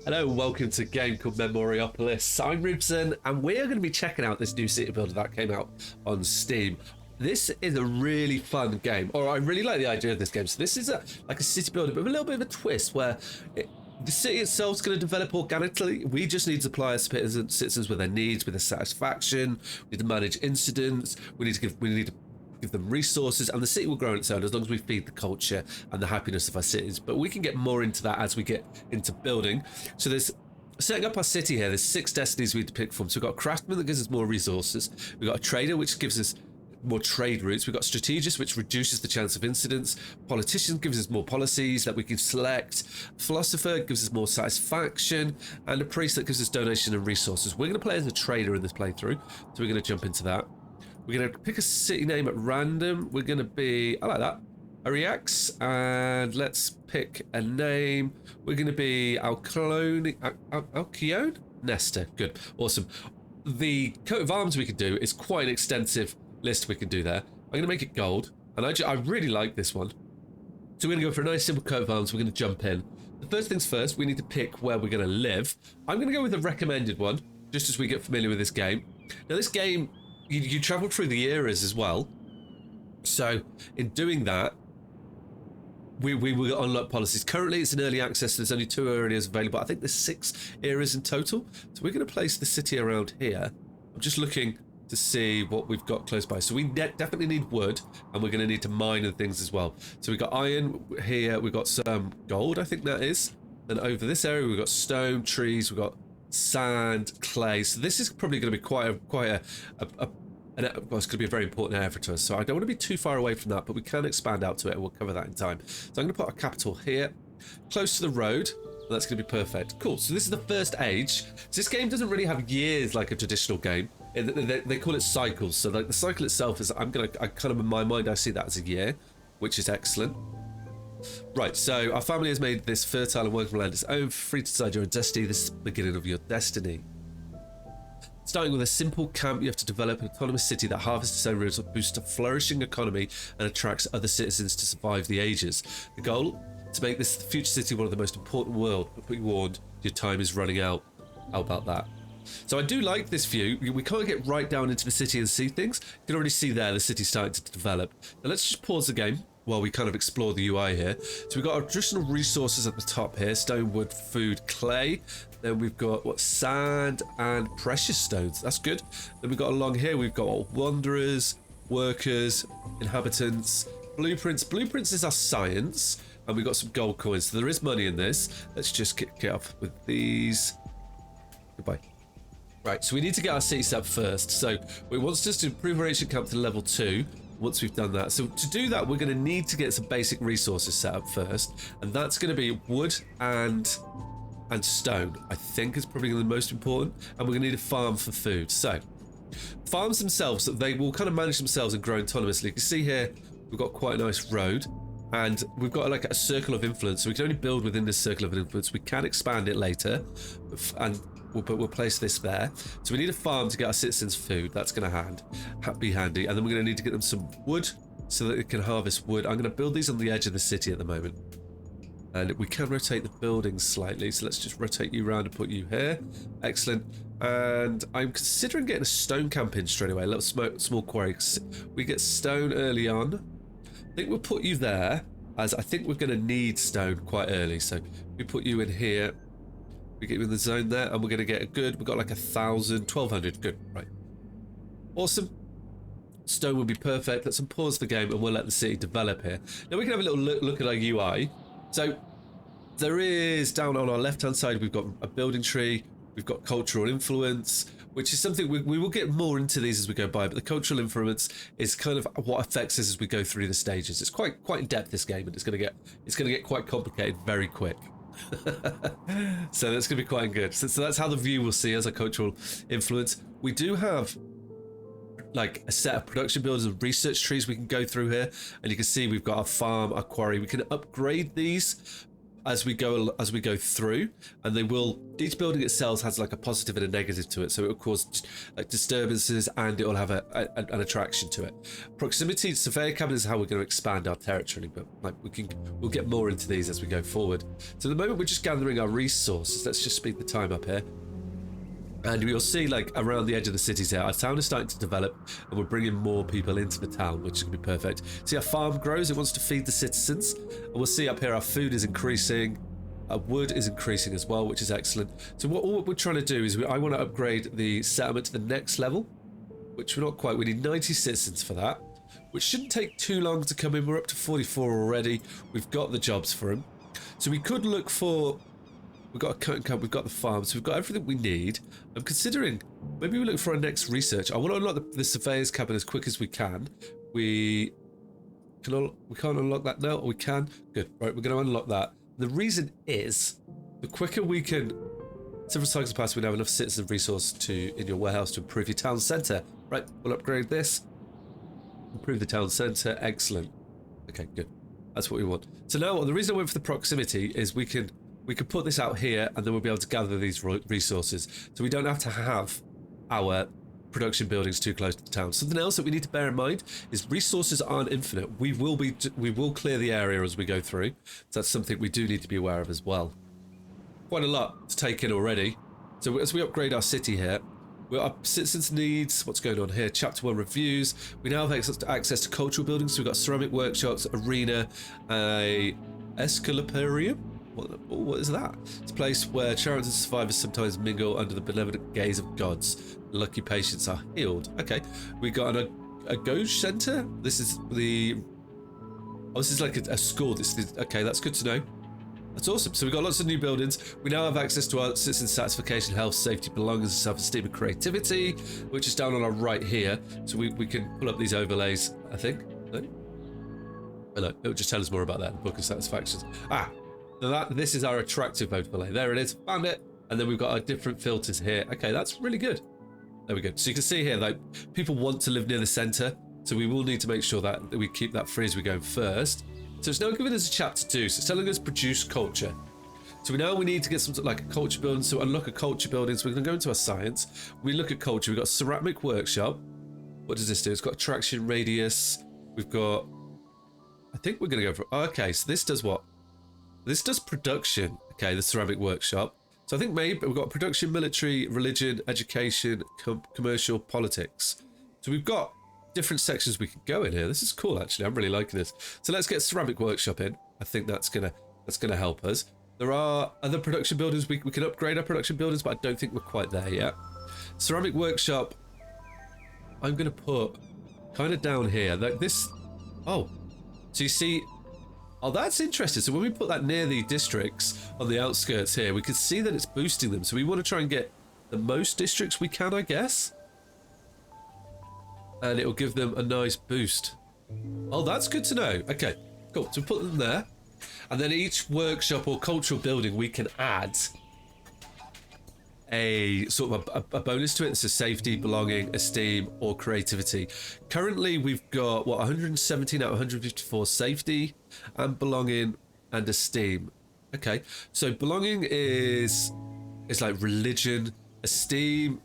Hello and welcome to a game called Memoriapolis. I'm Ribson and we're going to be checking out this new city builder that came out on Steam. This is a really fun game, or I really like the idea of this game. So this is like a city builder, but with a little bit of a twist where the city itself is going to develop organically. We just need to supply our citizens with their needs, with their satisfaction. We need to manage incidents. We need to give them resources, and the city will grow on its own as long as we feed the culture and the happiness of our cities. But we can get more into that as we get into building. So there's setting up our city here. There's 6 destinies we need to pick from. So we've got a craftsman that gives us more resources. We've got a trader, which gives us more trade routes. We've got strategist, which reduces the chance of incidents. Politician gives us more policies that we can select. Philosopher gives us more satisfaction, and a priest that gives us donation and resources. We're going to play as a trader in this playthrough, so we're going to jump into that. We're going to pick a city name at random. We're going to be, I like that, Ariax, and let's pick a name. We're going to be Alcione Nesta. Good, awesome. The coat of arms we can do is quite an extensive list we can do there. I'm going to make it gold, and I really like this one. So we're going to go for a nice simple coat of arms. We're going to jump in. The first things first, we need to pick where we're going to live. I'm going to go with a recommended one, just as we get familiar with this game. Now this game, you travel through the eras as well. So in doing that, we will unlock policies. Currently it's in early access. There's only 2 areas available. I think there's 6 areas in total. So we're going to place the city around here. I'm just looking to see what we've got close by. So we definitely need wood, and we're going to need to mine and things as well. So we've got iron here. We've got some gold, I think that is. And over this area, we've got stone, trees, we've got sand, clay. So this is probably going to be it's going to be a very important area for us. So I don't want to be too far away from that, but we can expand out to it, and we'll cover that in time. So I'm going to put our capital here, close to the road. That's going to be perfect. Cool. So this is the first age. So this game doesn't really have years like a traditional game. They call it cycles. So like the cycle itself is, I kind of in my mind, I see that as a year, which is excellent. Right, so our family has made this fertile and workable land its own, free to decide your own destiny. This is the beginning of your destiny. Starting with a simple camp, you have to develop an autonomous city that harvests its own resources, boosts a flourishing economy, and attracts other citizens to survive the ages. The goal? To make this future city one of the most important in the world, but be warned, your time is running out. How about that? So I do like this view. We can't get right down into the city and see things. You can already see there the city starting to develop. Now let's just pause the game while we kind of explore the UI here. So we've got our traditional resources at the top here: stone, wood, food, clay. Then we've got sand and precious stones. That's good. Then we've got along here, we've got wanderers, workers, inhabitants, blueprints. Blueprints is our science, and we've got some gold coins. So there is money in this. Let's just kick it off with these. Goodbye. Right, so we need to get our city set up first. So it wants us to improve our ancient camp to level 2 once we've done that. So to do that, we're going to need to get some basic resources set up first, and that's going to be wood and stone. I think is probably the most important, and we're going to need a farm for food. So farms themselves, they will kind of manage themselves and grow autonomously. You can see here we've got quite a nice road, and we've got like a circle of influence, so we can only build within this circle of influence. We can expand it later, but we'll place this there. So we need a farm to get our citizens food. That's going to be handy. And then we're going to need to get them some wood so that they can harvest wood. I'm going to build these on the edge of the city at the moment. And we can rotate the buildings slightly. So let's just rotate you around and put you here. Excellent. And I'm considering getting a stone camp in straight away. A little small quarry. We get stone early on. I think we'll put you there, as I think we're going to need stone quite early. So we put you in here. We get you in the zone there, and we're going to get a good, we've got like 1,000, 1,200, good, right. Awesome. Stone will be perfect. Let's unpause the game, and we'll let the city develop here. Now we can have a little look at our UI. So there is, down on our left-hand side, we've got a building tree, we've got cultural influence, which is something we will get more into these as we go by, but the cultural influence is kind of what affects us as we go through the stages. It's quite in depth, this game, and it's going to get quite complicated very quick. So that's going to be quite good. So that's how the view will see as a cultural influence. We do have like a set of production builders and research trees we can go through here, and you can see we've got our farm, our quarry. We can upgrade these, as we go through, and they will. Each building itself has like a positive and a negative to it, so it will cause like disturbances, and it will have an attraction to it. Proximity surveyor cabin is how we're going to expand our territory, but like we'll get more into these as we go forward. So at the moment we're just gathering our resources. Let's just speed the time up here. And we'll see, like, around the edge of the cities here, our town is starting to develop, and we're bringing more people into the town, which is going to be perfect. See, our farm grows, it wants to feed the citizens. And we'll see up here, our food is increasing. Our wood is increasing as well, which is excellent. So what we're trying to do is, I want to upgrade the settlement to the next level, which we're not quite. We need 90 citizens for that, which shouldn't take too long to come in. We're up to 44 already. We've got the jobs for them. So we could look for... We've got a cutting camp, we've got the farm, so we've got everything we need. I'm considering, maybe we look for our next research. I want to unlock the surveyor's cabin as quick as we can. We can't unlock that now, or we can? Good, right, we're going to unlock that. The reason is, the quicker we can, several cycles past, we have enough citizen resource in your warehouse to improve your town centre. Right, we'll upgrade this. Improve the town centre, excellent. Okay, good. That's what we want. So now, the reason I went for the proximity is we could put this out here, and then we'll be able to gather these resources. So we don't have to have our production buildings too close to the town. Something else that we need to bear in mind is resources aren't infinite. We will clear the area as we go through. So that's something we do need to be aware of as well. Quite a lot to take in already. So as we upgrade our city here, our citizens' needs, what's going on here? Chapter 1 reviews. We now have access to cultural buildings. So we've got ceramic workshops, arena, a escalaparium. What is that? It's a place where chariots and survivors sometimes mingle under the benevolent gaze of gods. Lucky patients are healed. Okay, we got a Gauge Center. This is this is like a school. Okay, that's good to know. That's awesome. So we've got lots of new buildings. We now have access to our citizen satisfaction, health, safety, belongings, self-esteem, and creativity, which is down on our right here. So we can pull up these overlays, I think. No? Oh, no, it will just tell us more about that in the Book of Satisfactions. This is our attractive overlay. There it is. Found it. And then we've got our different filters here. Okay, that's really good. There we go. So you can see here, like, people want to live near the center, so we will need to make sure that we keep that free as we go first. So it's now giving us a chapter 2. So it's telling us produce culture. So we need to get some sort of like a culture building. So unlock a culture building. So we're going to go into our science. We look at culture. We've got a ceramic workshop. What does this do? It's got attraction radius. We've got... I think we're going to go for... Okay, so this does what? This does production. Okay, the ceramic workshop. So I think maybe we've got production, military, religion, education, commercial, politics. So we've got different sections we can go in here. This is cool, actually. I'm really liking this. So let's get ceramic workshop in. I think that's gonna help us. There are other production buildings. We can upgrade our production buildings, but I don't think we're quite there yet. Ceramic workshop. I'm gonna put kind of down here like this. Oh, so you see. Oh, that's interesting. So when we put that near the districts on the outskirts here, we can see that it's boosting them. So we want to try and get the most districts we can, I guess. And it will give them a nice boost. Oh, that's good to know. Okay, cool. So put them there. And then each workshop or cultural building, we can add a sort of a bonus to it. So safety, belonging, esteem, or creativity. Currently, we've got, what, 117 out of 154 safety and belonging and esteem. Okay, so belonging is like religion. Esteem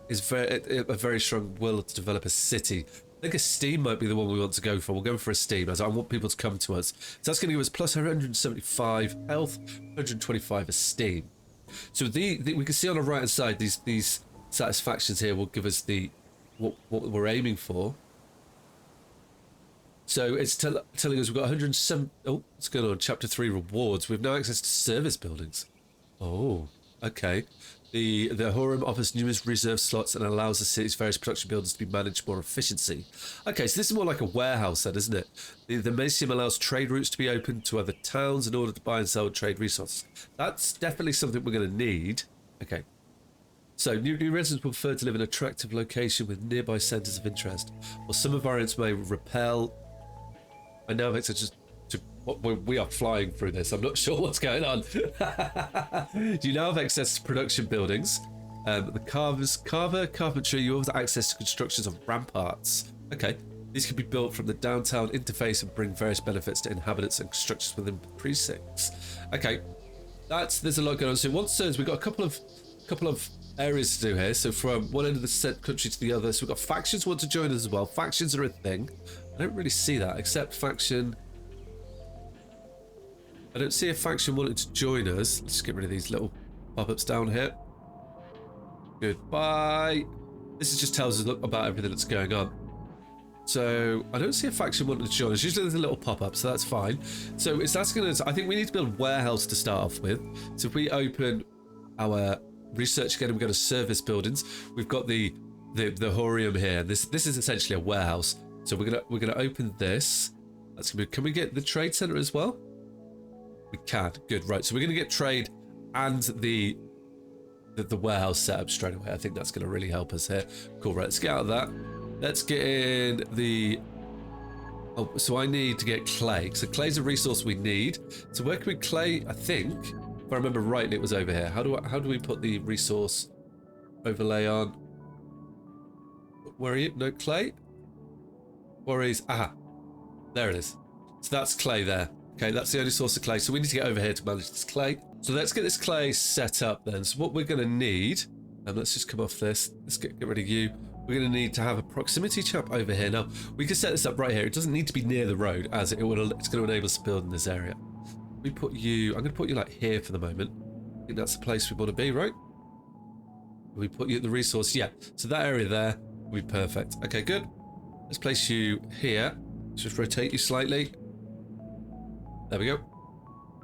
is a very strong will to develop a city. I think esteem might be the one we want to go for. We'll go for esteem, as I want people to come to us. So that's going to give us plus 175 health, 125 esteem. So we can see on the right hand side these satisfactions here will give us what we're aiming for. So it's telling us we've got 107. Oh, what's going on? Chapter 3 rewards. We've now access to service buildings. Oh, okay. The Horum offers numerous reserve slots and allows the city's various production buildings to be managed more efficiency. Okay, so this is more like a warehouse then, isn't it? The Macium allows trade routes to be opened to other towns in order to buy and sell trade resources. That's definitely something we're going to need. Okay. So, new residents will prefer to live in an attractive location with nearby centres of interest. While some variants may repel. I now have access to we are flying through this. I'm not sure what's going on. You now have access to production buildings. The carver, carpentry, you have access to constructions of ramparts. Okay, These can be built from the downtown interface and bring various benefits to inhabitants and structures within precincts. Okay, there's a lot going on. So once turns, we've got a couple of areas to do here. So from one end of the country to the other. So we've got factions want to join us as well. Factions are a thing. I don't really see that, except faction. I don't see a faction wanting to join us. Let's just get rid of these little pop-ups down here. Goodbye. This just tells us about everything that's going on. So I don't see a faction wanting to join us. Usually there's a little pop-up, so that's fine. So it's asking us, I think we need to build a warehouse to start off with. So if we open our research again, we've got a service buildings. We've got the Horium here. This is essentially a warehouse. So we're gonna open this. That's gonna be, can we get the trade center as well? We can. Good, right. So we're gonna get trade and the warehouse set up straight away. I think that's gonna really help us here. Cool, right, let's get out of that. Let's get in the... Oh, so I need to get clay. So clay's a resource we need. So where can we clay? I think, if I remember rightly, it was over here. How do we put the resource overlay on? Where are you? No clay? Quarries. Aha. There it is. So that's clay there. Okay, that's the only source of clay. So we need to get over here to manage this clay. So let's get this clay set up then. So what we're going to need, and let's just come off this. Let's get rid of you. We're going to need to have a proximity chap over here. Now, we can set this up right here. It doesn't need to be near the road, as it's going to enable us to build in this area. We put you... I'm going to put you like here for the moment. I think that's the place we want to be, right? We put you at the resource. Yeah, so that area there will be perfect. Okay, good. Let's place you here. Let's just rotate you slightly. There we go.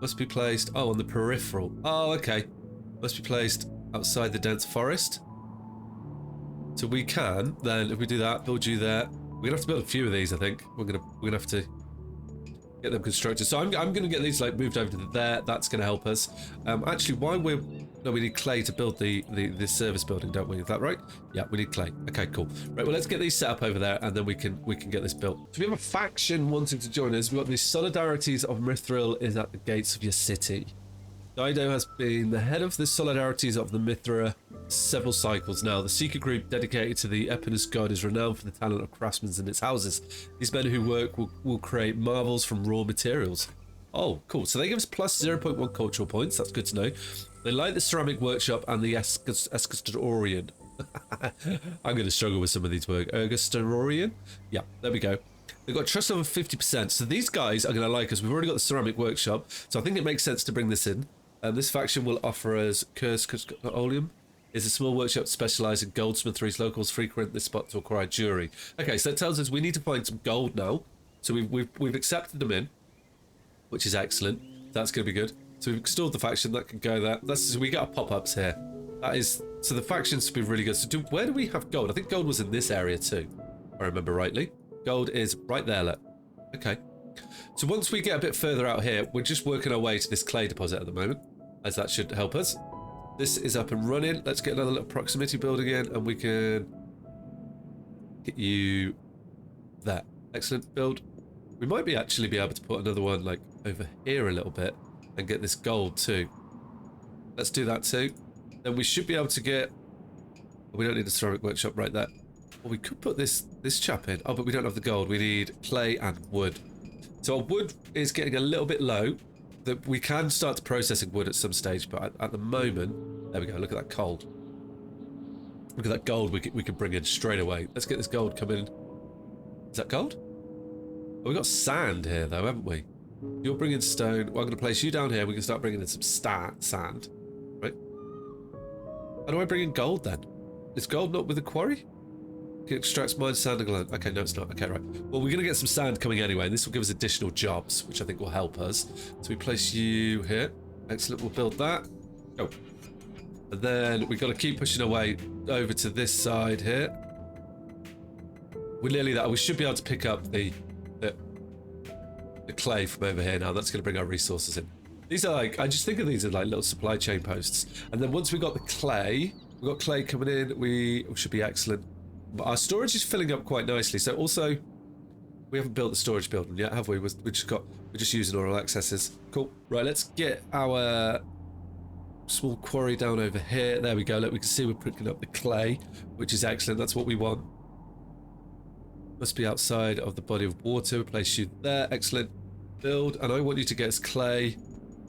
Must be placed... Oh, on the peripheral. Oh, okay. Must be placed outside the dense forest. So we can then, if we do that, build you there. We're gonna have to build a few of these. I think we're gonna have to get them constructed. So I'm gonna get these like moved over to there. That's gonna help us. Actually, we need clay to build the service building, don't we? Is that right? Yeah, we need clay. Okay, cool. Right, well, let's get these set up over there, and then we can get this built. So we have a faction wanting to join us. We've got the Solidarities of Mithril is at the gates of your city. Dido has been the head of the Solidarities of the Mithra several cycles now. The secret group dedicated to the Ep1 god is renowned for the talent of craftsmen in its houses. These men who work will create marvels from raw materials. Oh, cool. So they give us plus 0.1 cultural points. That's good to know. They like the ceramic workshop and the Escastorian. I'm going to struggle with some of these words. Escastorian? Yeah, there we go. They've got trust over 50%. So these guys are going to like us. We've already got the ceramic workshop. So I think it makes sense to bring this in. This faction will offer us Oleum. Is a small workshop specialised in goldsmitheries. Locals frequent this spot to acquire jewellery. Okay, so that tells us we need to find some gold now. So we've accepted them in, which is excellent. That's going to be good. So we've installed the faction that can go there. So we got pop-ups here. That is, so the factions should be really good. So where do we have gold? I think gold was in this area too, if I remember rightly. Gold is right there, look. Okay. So once we get a bit further out here, we're just working our way to this clay deposit at the moment, as that should help us. This is up and running. Let's get another little proximity building in, and we can get you there. Excellent build. We might actually be able to put another one like over here a little bit and get this gold too. Let's do that too. Then we should be able to get... We don't need a ceramic workshop right there. Well, we could put this chap in. Oh, but we don't have the gold. We need clay and wood. So our wood is getting a little bit low. That we can start processing wood at some stage, but at the moment, there we go. Look at that gold. Look at that gold we can bring in straight away. Let's get this gold coming in. Is that gold? Oh, we got sand here though, haven't we? You're bringing stone. Well, I'm going to place you down here. We can start bringing in some sand, right? How do I bring in gold then? Is gold not with the quarry? It extracts mine, sand, and glowing. Okay, no, it's not. Okay, right. Well, we're going to get some sand coming anyway, and this will give us additional jobs, which I think will help us. So we place you here. Excellent. We'll build that. Go. And then we've got to keep pushing our way over to this side here. We're nearly there. We should be able to pick up the clay from over here now. That's going to bring our resources in. These are like, I just think of these as like little supply chain posts. And then once we got the clay, we've got clay coming in, we should be excellent. But our storage is filling up quite nicely. So also, we haven't built the storage building yet, have we? We're just using all our accesses. Cool. Right, let's get our small quarry down over here. There we go. Look, we can see we're picking up the clay, which is excellent. That's what we want. Must be outside of the body of water. Place you there. Excellent. Build. And I want you to get us clay.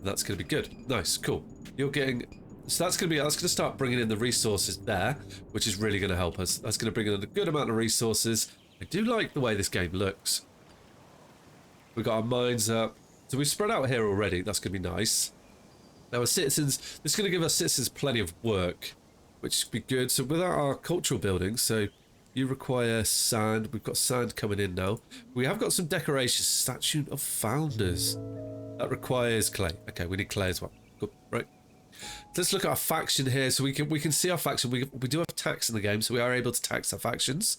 That's going to be good. Nice. Cool. You're getting... So that's going to start bringing in the resources there, which is really going to help us. That's going to bring in a good amount of resources. I do like the way this game looks. We've got our mines up. So we've spread out here already. That's going to be nice. Now, as citizens, this is going to give our citizens plenty of work, which would be good. So without our cultural buildings, so you require sand. We've got sand coming in now. We have got some decorations. Statue of Founders. That requires clay. Okay, we need clay as well. Good, right. Let's look at our faction here. So we can see our faction. We do have tax in the game, so we are able to tax our factions.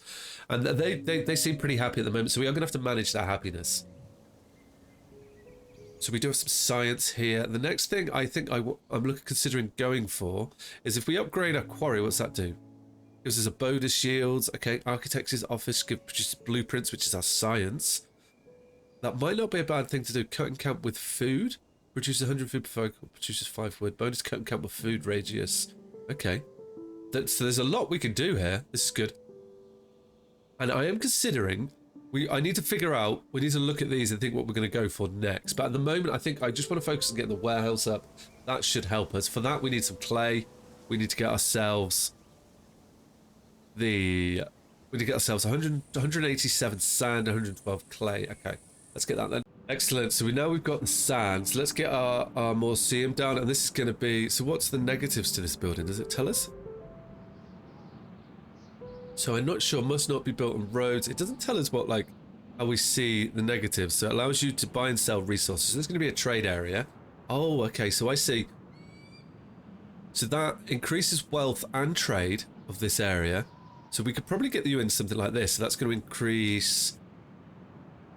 And they seem pretty happy at the moment, so we are going to have to manage their happiness. So we do have some science here. The next thing I think I'm considering going for is if we upgrade our quarry, what's that do? Gives us a bonus shields. Okay, architect's office produces blueprints, which is our science. That might not be a bad thing to do. Cutting camp with food. Produces 100 food per focal. Produces 5 wood. Bonus cutting camp with food radius. Okay. So there's a lot we can do here. This is good. And I am considering... I need to figure out... We need to look at these and think what we're going to go for next. But at the moment, I think I just want to focus on getting the warehouse up. That should help us. For that, we need some clay. We need to get ourselves... We need to get ourselves 187 sand, 112 clay. Okay, let's get that then. Excellent. So we've got the sand. So let's get our Mausoleum down. And this is going to be... So what's the negatives to this building? Does it tell us? So I'm not sure. Must not be built on roads. It doesn't tell us what, like, how we see the negatives. So it allows you to buy and sell resources. So there's going to be a trade area. Oh, okay. So I see. So that increases wealth and trade of this area. So we could probably get you in something like this. So that's going to increase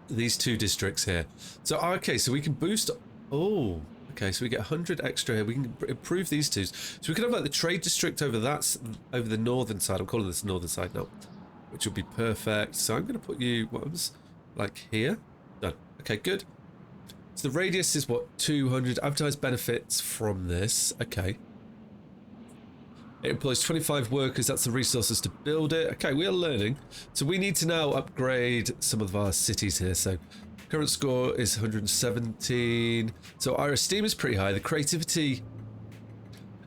these 2 districts here. So, okay, so we can boost... Oh, okay, so we get 100 extra here. We can improve these 2. So we could have, like, the trade district over the northern side. I'm calling this northern side now, which would be perfect. So I'm going to put you, like here? Done. Okay, good. So the radius is, what, 200? Advertised benefits from this. Okay. It employs 25 workers. That's the resources to build it. Okay, we are learning. So we need to now upgrade some of our cities here. So current score is 117. So our esteem is pretty high. The creativity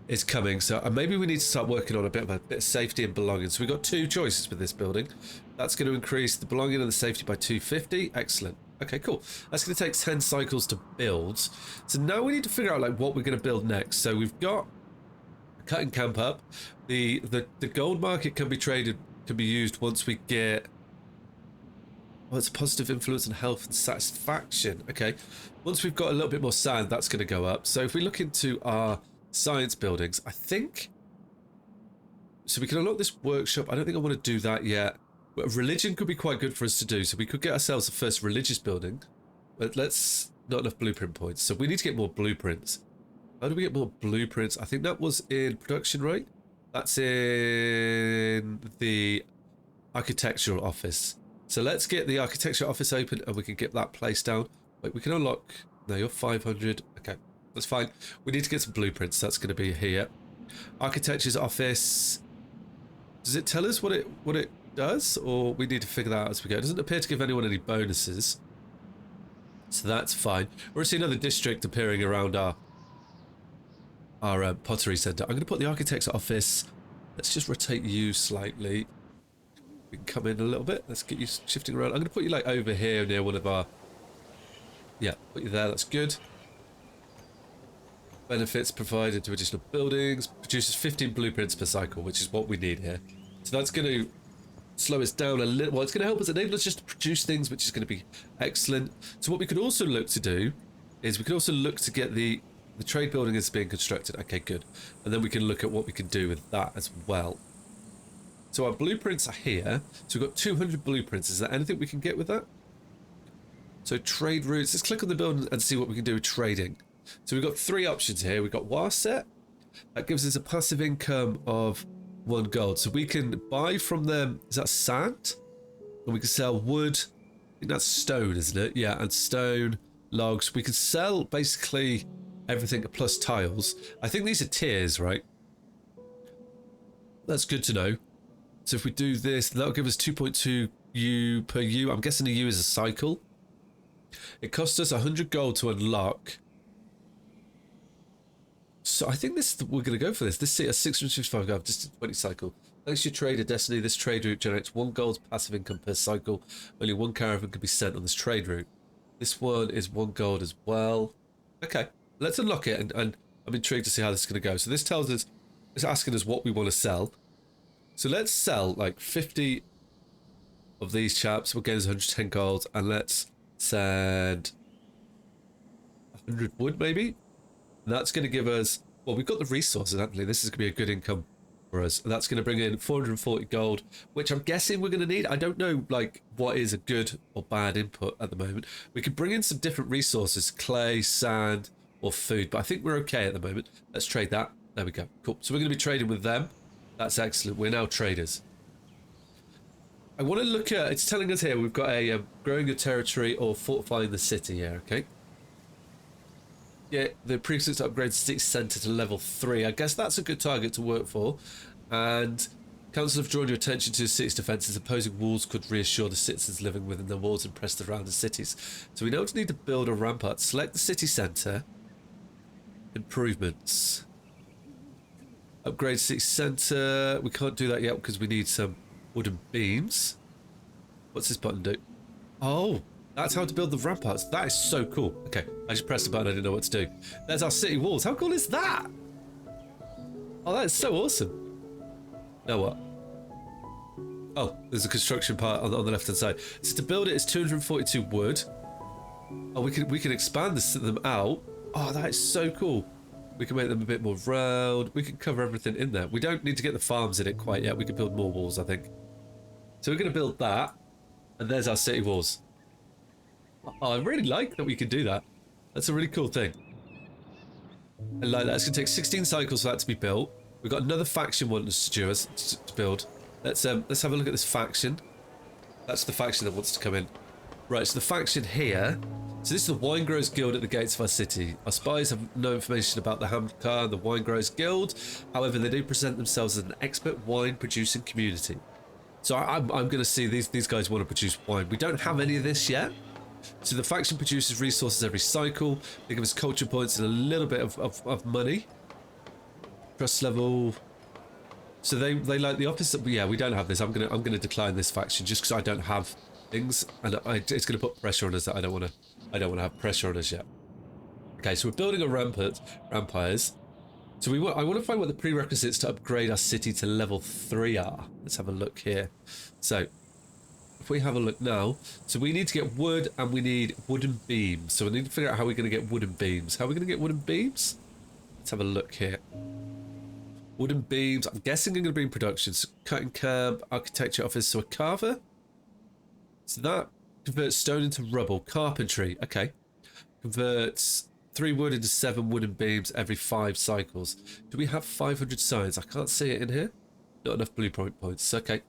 is coming. So maybe we need to start working on a bit of safety and belonging. So we've got 2 choices with this building. That's going to increase the belonging and the safety by 250. Excellent. Okay, cool. That's going to take 10 cycles to build. So now we need to figure out like what we're going to build next. So we've got cutting camp up. The gold market can be traded, can be used once we get... Well, it's a positive influence on health and satisfaction. Okay. Once we've got a little bit more sand, that's going to go up. So if we look into our science buildings, I think... So we can unlock this workshop. I don't think I want to do that yet. But religion could be quite good for us to do. So we could get ourselves the first religious building. But let's... Not enough blueprint points. So we need to get more blueprints. How do we get more blueprints? I think that was in production, right? That's in the architectural office. So let's get the architecture office open and we can get that place down. Wait, we can unlock... No, you're 500. Okay, that's fine. We need to get some blueprints. That's going to be here. Architecture's office. Does it tell us what it does? Or we need to figure that out as we go? It doesn't appear to give anyone any bonuses. So that's fine. We're seeing another district appearing around our pottery center. I'm going to put the architect's office. Let's just rotate you slightly. We can come in a little bit. Let's get you shifting around. I'm going to put you like over here near one of our... Yeah, put you there. That's good. Benefits provided to additional buildings. Produces 15 blueprints per cycle, which is what we need here. So that's going to slow us down a little. Well, it's going to help us enable us just to produce things, which is going to be excellent. So what we could also look to do is we could also look to get the trade building is being constructed. Okay, good. And then we can look at what we can do with that as well. So our blueprints are here. So we've got 200 blueprints. Is there anything we can get with that? So trade routes. Let's click on the building and see what we can do with trading. So we've got 3 options here. We've got Warset. That gives us a passive income of 1 gold. So we can buy from them. Is that sand? And we can sell wood. I think that's stone, isn't it? Yeah, and stone, logs. We can sell basically everything plus tiles. I think these are tiers, right? That's good to know. So if we do this, that'll give us 2.2 U per U. I'm guessing a U is a cycle. It costs us 100 gold to unlock. So I think we're going to go for this. This seat has 665 gold, just 20 cycle. Thanks to your trader Destiny, this trade route generates 1 gold passive income per cycle. Only 1 caravan can be sent on this trade route. This one is 1 gold as well. Okay, let's unlock it, and I'm intrigued to see how this is going to go. So this tells us, it's asking us what we want to sell. So let's sell like 50 of these chaps. We'll get us 110 gold, and let's send 100 wood maybe. And that's going to give us, well, we've got the resources, actually. This is going to be a good income for us. And that's going to bring in 440 gold, which I'm guessing we're going to need. I don't know, like, what is a good or bad input at the moment. We could bring in some different resources, clay, sand, or food, but I think we're okay at the moment. Let's trade that. There we go. Cool. So we're going to be trading with them. That's excellent. We're now traders. I want to look at, it's telling us here, we've got a growing your territory or fortifying the city here, okay? Yeah, the precinct upgrades city centre to level 3. I guess that's a good target to work for. And council have drawn your attention to the city's defences. Opposing walls could reassure the citizens living within the walls and press the surrounding cities. So we know we need to build a rampart. Select the city centre. Improvements. Upgrade city centre. We can't do that yet because we need some wooden beams. What's this button do? Oh, that's how to build the ramparts. That is so cool. Okay, I just pressed the button. I didn't know what to do. There's our city walls. How cool is that? Oh, that is so awesome. Now what? Oh, there's a construction part on the left-hand side. So to build it, it's 242 wood. Oh, we can expand them out. Oh, that is so cool. We can make them a bit more round. We can cover everything in there. We don't need to get the farms in it quite yet. We can build more walls, I think. So we're going to build that. And there's our city walls. Oh, I really like that we can do that. That's a really cool thing. I like that. It's going to take 16 cycles for that to be built. We've got another faction wanting us to do us to build. Let's have a look at this faction. That's the faction that wants to come in. Right, so the faction here. So this is the Wine Growers Guild at the gates of our city. Our spies have no information about the Hamkar and the Wine Growers Guild. However, they do present themselves as an expert wine producing community. So I'm going to see these guys want to produce wine. We don't have any of this yet. So the faction produces resources every cycle. They give us culture points and a little bit of money. Trust level. So they like the opposite. But yeah, we don't have this. I'm gonna decline this faction just because I don't have things, and it's gonna put pressure on us that I don't want to have pressure on us yet. Okay, so we're building a rampires. So I want to find what the prerequisites to upgrade our city to level 3 are. Let's have a look here. So if we have a look now, so we need to get wood and we need wooden beams. So we need to figure out how we're going to get wooden beams. How are we going to get wooden beams? Let's have a look here. Wooden beams. I'm guessing they're going to be in production. So cutting camp, architecture office, so a carver. So that converts stone into rubble. Carpentry. Okay. Converts 3 wood into 7 wooden beams every 5 cycles. Do we have 500 signs? I can't see it in here. Not enough blueprint points. Okay.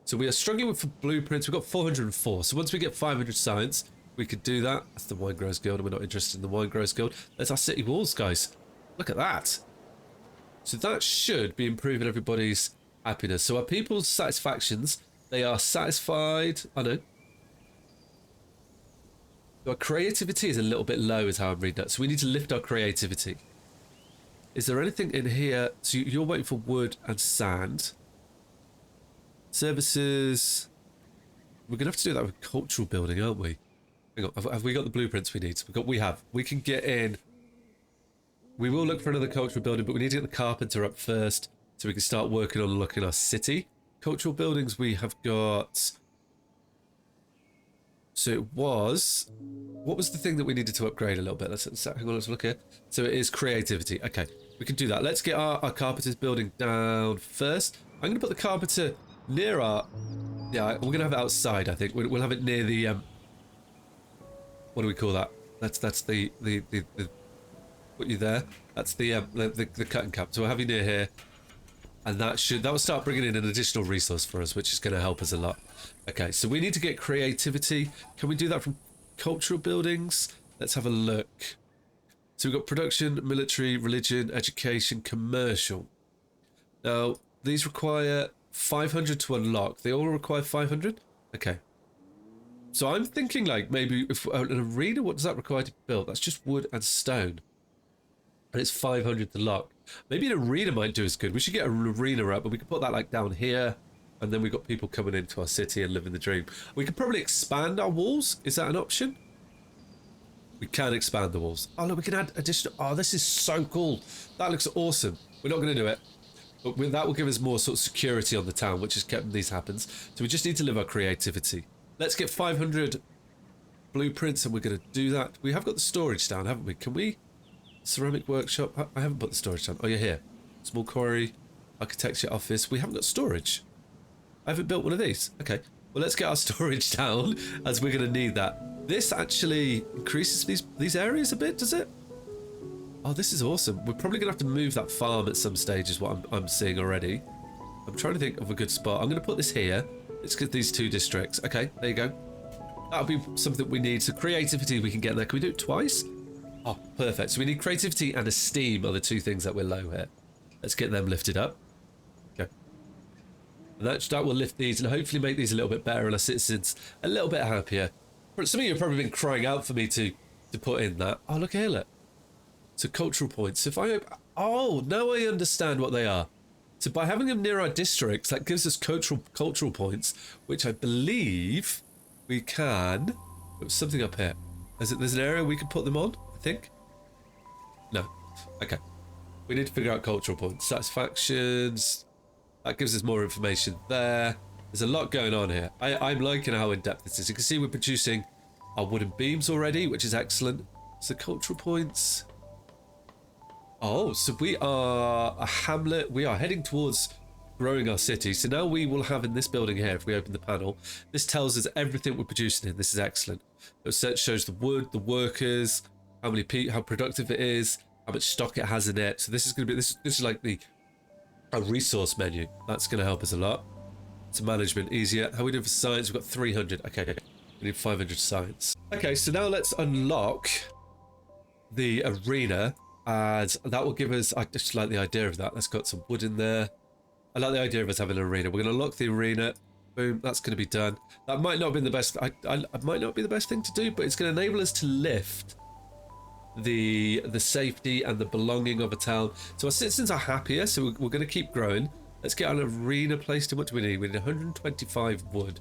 So we are struggling with blueprints. We've got 404. So once we get 500 science, we could do that. That's the Wine Growers Guild, and we're not interested in the Wine Growers Guild. There's our city walls, guys. Look at that. So that should be improving everybody's happiness. So our people's satisfactions, they are satisfied. I know. So our creativity is a little bit low is how I'm reading that. So we need to lift our creativity. Is there anything in here? So you're waiting for wood and sand. Services. We're going to have to do that with cultural building, aren't we? Hang on, have we got the blueprints we need? We have. We can get in. We will look for another cultural building, but we need to get the carpenter up first so we can start working on looking our city. Cultural buildings we have got. So it was. What was the thing that we needed to upgrade a little bit? Hang on, let's look here. So it is creativity. Okay, we can do that. Let's get our carpenter's building down first. I'm going to put the carpenter near our... Yeah, we're going to have it outside, I think. We'll have it near the... what do we call that? That's the put you there. That's the cutting cap. So we'll have you near here. And that will start bringing in an additional resource for us, which is going to help us a lot. Okay, so we need to get creativity. Can we do that from cultural buildings? Let's have a look. So we've got production, military, religion, education, commercial. Now, these require 500 to unlock. They all require 500? Okay. So I'm thinking like maybe if an arena, what does that require to build? That's just wood and stone. And it's 500 to lock. Maybe an arena might do us good. We should get an arena up, but we could put that like down here. And then we've got people coming into our city and living the dream. We could probably expand our walls. Is that an option? We can expand the walls. Oh, look, we can add additional... Oh, this is so cool. That looks awesome. We're not going to do it. But that will give us more sort of security on the town, which is kept these happens. So we just need to live our creativity. Let's get 500 blueprints and we're going to do that. We have got the storage down, haven't we? Can we... Ceramic workshop? I haven't put the storage down. Oh, you're here. Small quarry, architecture office. We haven't got storage. I haven't built one of these. Okay. Well, let's get our storage down as we're going to need that. This actually increases these areas a bit, does it? Oh, this is awesome. We're probably going to have to move that farm at some stage is what I'm seeing already. I'm trying to think of a good spot. I'm going to put this here. Let's get these 2 districts. Okay, there you go. That'll be something we need. So creativity, we can get there. Can we do it twice? Oh, perfect. So we need creativity and esteem are the 2 things that we're low here. Let's get them lifted up. Okay. And that will lift these and hopefully make these a little bit better and our citizens a little bit happier. Some of you have probably been crying out for me to put in that. Oh, look here, look. So cultural points. So if I... Oh, now I understand what they are. So by having them near our districts, that gives us cultural points, which I believe we can... There's something up here. There's an area we can put them on, I think. No. Okay. We need to figure out cultural points. Satisfactions. That gives us more information there. There's a lot going on here. I'm liking how in-depth this is. You can see we're producing our wooden beams already, which is excellent. So cultural points. Oh, so we are a hamlet. We are heading towards growing our city. So now we will have in this building here, if we open the panel, this tells us everything we're producing in. This is excellent. It shows the wood, the workers, how productive it is, how much stock it has in it. So this is going to be, this is like a resource menu. That's going to help us a lot. To management easier. How are we doing for science? We've got 300. Okay. We need 500 science. Okay, so now let's unlock the arena. And that will give us, I just like the idea of that. Let's got some wood in there. I like the idea of us having an arena. We're going to unlock the arena. Boom, that's going to be done. That might not have been the best, I might not be the best thing to do, but it's going to enable us to lift the safety and the belonging of a town. So our citizens are happier, so we're going to keep growing. Let's get an arena placed in. What do we need? We need 125 wood.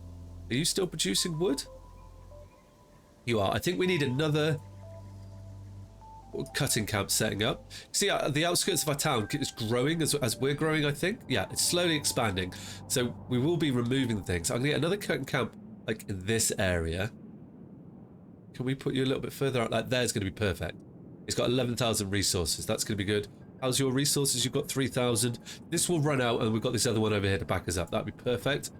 Are you still producing wood? You are. I think we need another cutting camp setting up. See, the outskirts of our town is growing as we're growing, I think. Yeah, it's slowly expanding. So we will be removing things. I'm going to get another cutting camp like in this area. Can we put you a little bit further out? Like there's going to be perfect. It's got 11,000 resources. That's going to be good. How's your resources? You've got 3,000. This will run out and we've got this other one over here to back us up. That'd be perfect.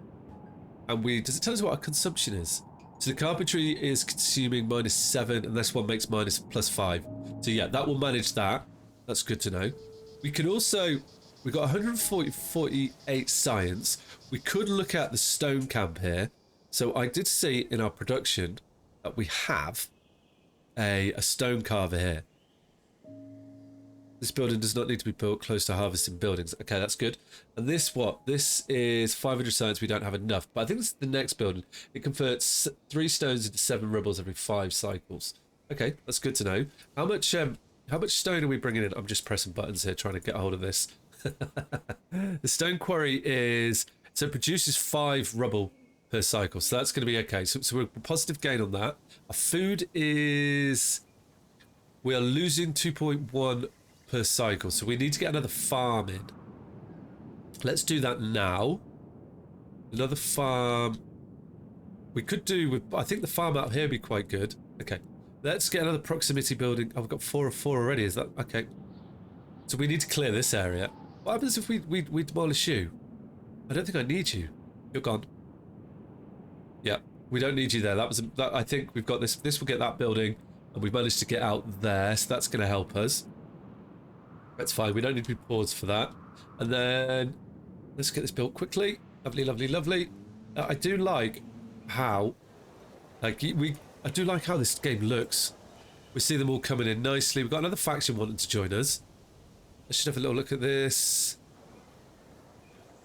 And does it tell us what our consumption is? So the carpentry is consuming -7 and this one makes +5. So yeah, that will manage that. That's good to know. We can also, we've got 148 science. We could look at the stone camp here. So I did see in our production that we have a stone carver here. This building does not need to be built close to harvesting buildings. Okay, that's good. And this what? This is 500 science. We don't have enough. But I think this is the next building. It converts 3 stones into 7 rebels every 5 cycles. Okay, that's good to know. How much stone are we bringing in? I'm just pressing buttons here trying to get a hold of this. The stone quarry is... So it produces 5 rubble per cycle. So that's going to be okay. So we're a positive gain on that. Our food is... We are losing 2.1 per cycle, so we need to get another farm in. Let's do that now. Another farm. We could do with, I think the farm out here would be quite good. Okay, let's get another proximity building. Oh, we've got 4 of 4 already. Is that okay? So we need to clear this area. What happens if we demolish you? I don't think I need you. You're gone. Yeah, we don't need you there. That I think we've got this. This will get that building, and we've managed to get out there, so that's going to help us. That's fine. We don't need to be paused for that. And then let's get this built quickly. Lovely, lovely, lovely. I do like how, I do like how this game looks. We see them all coming in nicely. We've got another faction wanting to join us. Let's just have a little look at this.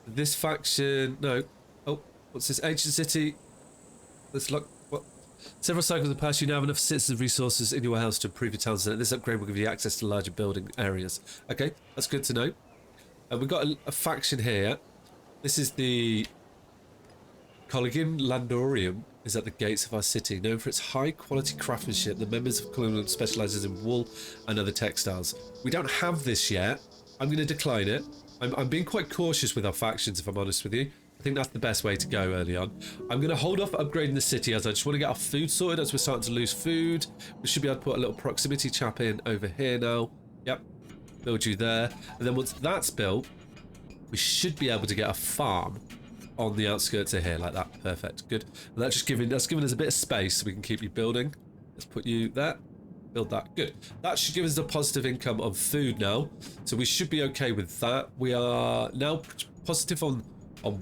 This faction, no. Oh, what's this? Ancient City. Let's look. What? Several cycles have passed. You now have enough citizen resources in your house to improve your town center. This upgrade will give you access to larger building areas. Okay, that's good to know. We've got a faction here. This is the Collegium Landorium. Is at the gates of our city. Known for its high-quality craftsmanship, the members of Colonial specialises in wool and other textiles. We don't have this yet. I'm going to decline it. I'm being quite cautious with our factions, if I'm honest with you. I think that's the best way to go early on. I'm going to hold off upgrading the city as I just want to get our food sorted as we're starting to lose food. We should be able to put a little proximity chap in over here now. Yep. Build you there. And then once that's built, we should be able to get a farm on the outskirts of here like that. Perfect. Good. And that's giving us a bit of space so we can keep you building. Let's put you there. Build that. Good. That should give us a positive income of food now. So we should be okay with that. We are now positive on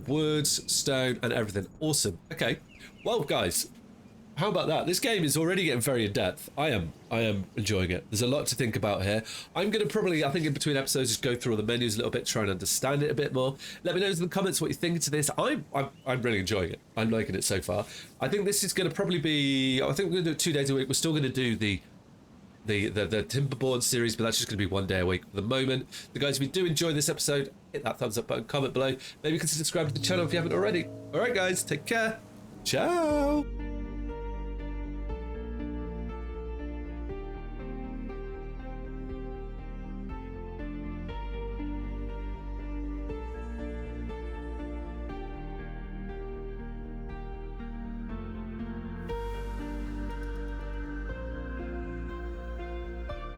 wood, stone, and everything. Awesome. Okay. Well, guys, how about that? This game is already getting very in depth. I am enjoying it. There's a lot to think about here. I'm going to probably, I think in between episodes, just go through all the menus a little bit, try and understand it a bit more. Let me know in the comments what you think to this. I'm really enjoying it. I'm liking it so far. I think this is going to probably be, I think we're going to do it 2 days a week. We're still going to do the Timberborn series, but that's just going to be 1 day a week for the moment. The guys, if you do enjoy this episode, hit that thumbs up button, comment below. Maybe consider subscribing to the channel if you haven't already. All right, guys, take care. Ciao.